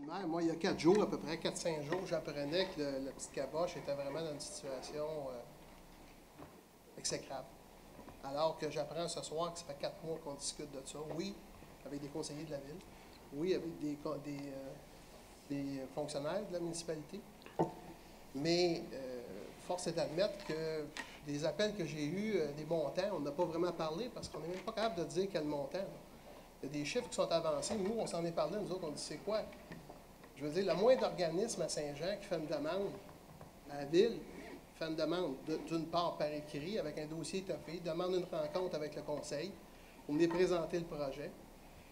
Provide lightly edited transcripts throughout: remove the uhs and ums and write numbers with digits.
maire, moi, il y a 4 jours, à peu près 4-5 jours, j'apprenais que la petite caboche était vraiment dans une situation exécrable. Alors que j'apprends ce soir que ça fait 4 mois qu'on discute de ça. Oui, avec des conseillers de la ville. Oui, avec des fonctionnaires de la municipalité. Mais force est d'admettre que des appels que j'ai eus, des montants, on n'a pas vraiment parlé parce qu'on n'est même pas capable de dire quel montant. Là. Il y a des chiffres qui sont avancés. Nous, on s'en est parlé, nous autres, on dit c'est quoi? Je veux dire, le moins d'organismes à Saint-Jean qui fait une demande à la ville, fait une demande d'une part par écrit avec un dossier étoffé, demande une rencontre avec le conseil pour venir présenter le projet.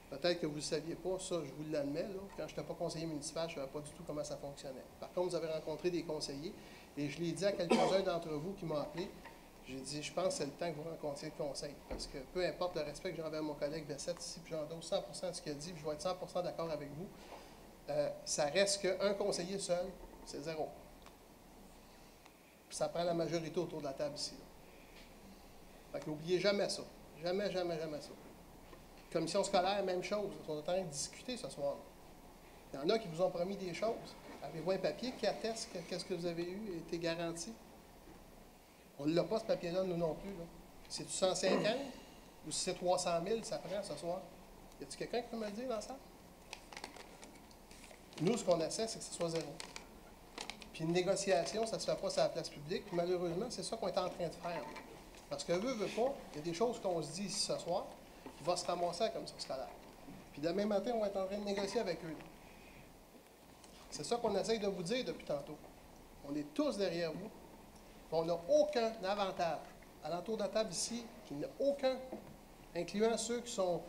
Peut-être que vous ne le saviez pas, ça, je vous l'admets. Quand je n'étais pas conseiller municipal, je ne savais pas du tout comment ça fonctionnait. Par contre, vous avez rencontré des conseillers et je l'ai dit à quelques-uns d'entre vous qui m'ont appelé. J'ai dit, je pense que c'est le temps que vous rencontriez le conseil. Parce que peu importe le respect que j'ai envers mon collègue Bessette ici, puis j'endosse 100% de ce qu'il a dit, puis je vais être 100% d'accord avec vous, ça reste qu'un conseiller seul, c'est 0. Puis ça prend la majorité autour de la table ici. Fait que n'oubliez jamais ça. Jamais, jamais, jamais ça. Commission scolaire, même chose. On est en train de discuter ce soir. Il y en a qui vous ont promis des choses. Avez-vous un papier qui atteste que qu'est-ce que vous avez eu a été garanti? On ne l'a pas, ce papier-là, nous non plus. C'est-tu 150 ou si c'est 300 000, ça prend ce soir? Y a-t-il quelqu'un qui peut me le dire dans ça? Nous, ce qu'on essaie, c'est que ce soit 0. Puis une négociation, ça ne se fait pas sur la place publique. Puis malheureusement, c'est ça qu'on est en train de faire. Parce que veut pas, il y a des choses qu'on se dit ici ce soir qui vont se ramasser à la commission scolaire. Puis demain matin, on va être en train de négocier avec eux. C'est ça qu'on essaye de vous dire depuis tantôt. On est tous derrière vous. On n'a aucun avantage. À l'entour de la table ici, il n'y en a aucun, incluant ceux qui sont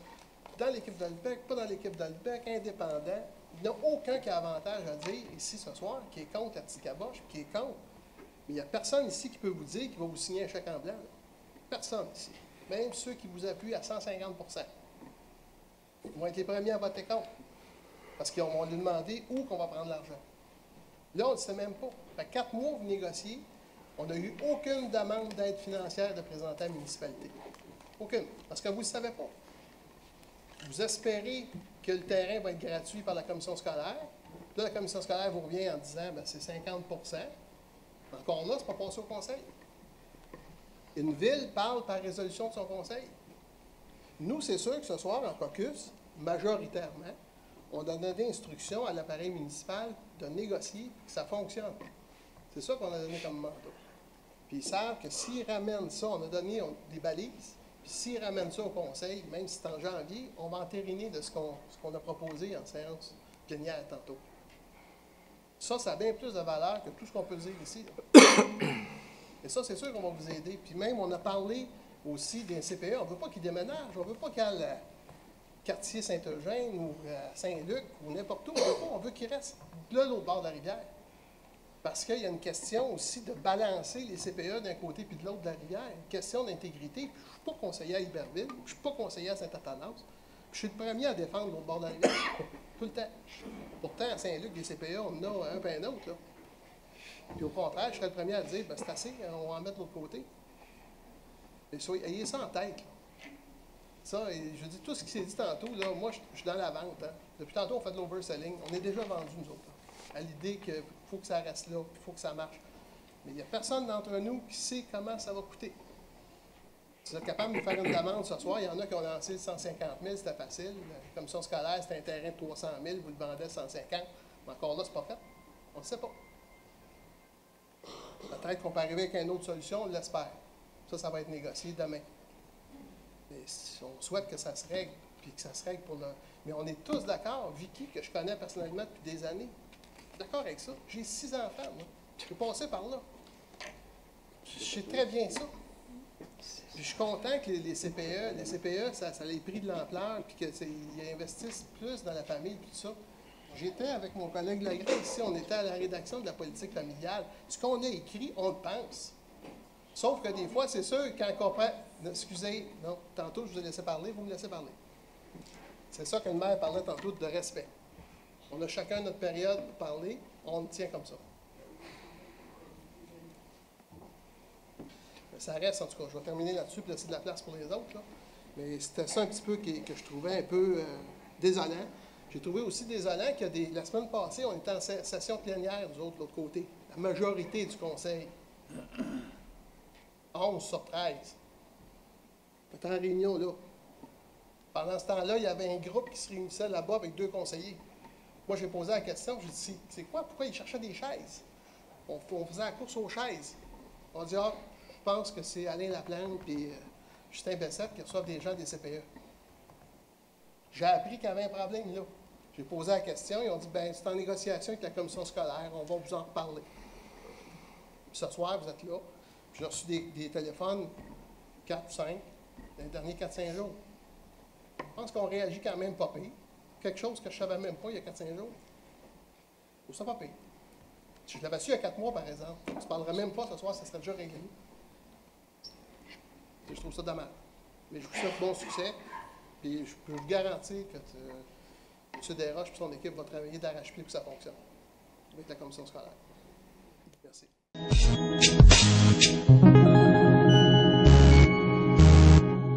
dans l'équipe d'Albec, pas dans l'équipe d'Albec, indépendants. Il n'y en a aucun qui a avantage à dire ici ce soir, qui est contre la petite caboche, qui est contre. Mais il n'y a personne ici qui peut vous dire qu'il va vous signer un chèque en blanc. Là. Personne ici. Même ceux qui vous appuient à 150 %. Ils vont être les premiers à voter contre. Parce qu'ils vont lui demander où qu'on va prendre l'argent. Là, on ne sait même pas. Fait 4 mois, vous négociez. On n'a eu aucune demande d'aide financière de présenter à la municipalité. Aucune. Parce que vous ne le savez pas. Vous espérez que le terrain va être gratuit par la commission scolaire. Là, la commission scolaire vous revient en disant ben, c'est 50 %. Encore là, ce n'est pas passé au conseil. Une ville parle par résolution de son conseil. Nous, c'est sûr que ce soir, en caucus, majoritairement, on a donné instruction à l'appareil municipal de négocier que ça fonctionne. C'est ça qu'on a donné comme mandat. Puis ils savent que s'ils ramènent ça, on a donné des balises, puis s'ils ramènent ça au conseil, même si c'est en janvier, on va entériner de ce qu'on a proposé en séance plénière tantôt. Ça a bien plus de valeur que tout ce qu'on peut dire ici. Et ça, c'est sûr qu'on va vous aider. Puis même, on a parlé aussi d'un CPE. On ne veut pas qu'il déménage. On ne veut pas qu'il aille à quartier Saint-Eugène ou à Saint-Luc ou n'importe où. On veut pas. On veut qu'il reste de l'autre bord de la rivière. Parce qu'il y a une question aussi de balancer les CPE d'un côté puis de l'autre de la rivière. Une question d'intégrité. Je ne suis pas conseiller à Iberville. Je ne suis pas conseiller à Saint-Athanas. Je suis le premier à défendre l'autre bord de la rivière. Tout le temps. Pourtant, à Saint-Luc, des CPE, on en a un peu un autre. Là. Puis au contraire, je serais le premier à dire, ben, c'est assez, on va en mettre de l'autre côté. Mais ayez ça en tête. Là. Ça, et je dis tout ce qui s'est dit tantôt, là, moi, je suis dans la vente. Hein. Depuis tantôt, on fait de l'overselling. On est déjà vendu, nous autres, hein, à l'idée qu'il faut que ça reste là, qu'il faut que ça marche. Mais il n'y a personne d'entre nous qui sait comment ça va coûter. Si vous êtes capable de nous faire une demande ce soir, il y en a qui ont lancé le 150 000, c'était facile. La commission scolaire, c'était un terrain de 300 000, vous le vendez 150. Mais encore là, ce n'est pas fait. On ne sait pas. Peut-être qu'on peut arriver avec une autre solution, on l'espère. Ça va être négocié demain. Mais on souhaite que ça se règle, puis que ça se règle pour le... Mais on est tous d'accord, Vicky, que je connais personnellement depuis des années, d'accord avec ça. J'ai 6 enfants, moi. Je suis passé par là. Je sais très bien ça. Puis je suis content que les CPE, ça ait pris de l'ampleur, puis qu'ils investissent plus dans la famille, puis tout ça. J'étais avec mon collègue Lagré ici, on était à la rédaction de la politique familiale. Ce qu'on a écrit, on le pense. Sauf que des fois, c'est sûr, quand on prend... Excusez, non, tantôt, je vous ai laissé parler, vous me laissez parler. C'est ça que le maire parlait tantôt de respect. On a chacun notre période pour parler, on le tient comme ça. Ça reste, en tout cas, je vais terminer là-dessus, puis laisser de la place pour les autres. Là. Mais c'était ça un petit peu que je trouvais un peu désolant. J'ai trouvé aussi désolant que la semaine passée, on était en session plénière, nous autres, de l'autre côté. La majorité du conseil. 11 sur 13. On était en réunion là. Pendant ce temps-là, il y avait un groupe qui se réunissait là-bas avec 2 conseillers. Moi, j'ai posé la question, je dit, c'est quoi, pourquoi ils cherchaient des chaises? On faisait la course aux chaises. On dit, je pense que c'est Alain Laplante et Justin Bessette qui reçoivent des gens des CPE. J'ai appris qu'il y avait un problème là. J'ai posé la question, ils ont dit, ben c'est en négociation avec la commission scolaire, on va vous en reparler. Puis ce soir, vous êtes là. J'ai reçu des téléphones, 4 ou 5, dans les derniers 4-5 jours. Je pense qu'on réagit quand même pas pire. Quelque chose que je ne savais même pas il y a 4-5 jours. Je trouve ça pas pire. Si je l'avais su il y a 4 mois, par exemple, on ne se parlerait même pas ce soir, ça serait déjà réglé. Et je trouve ça dommage. Mais je vous souhaite bon succès. Puis je peux vous garantir que M. Desroches et son équipe vont travailler d'arrache-pied pour que ça fonctionne avec la commission scolaire. Merci.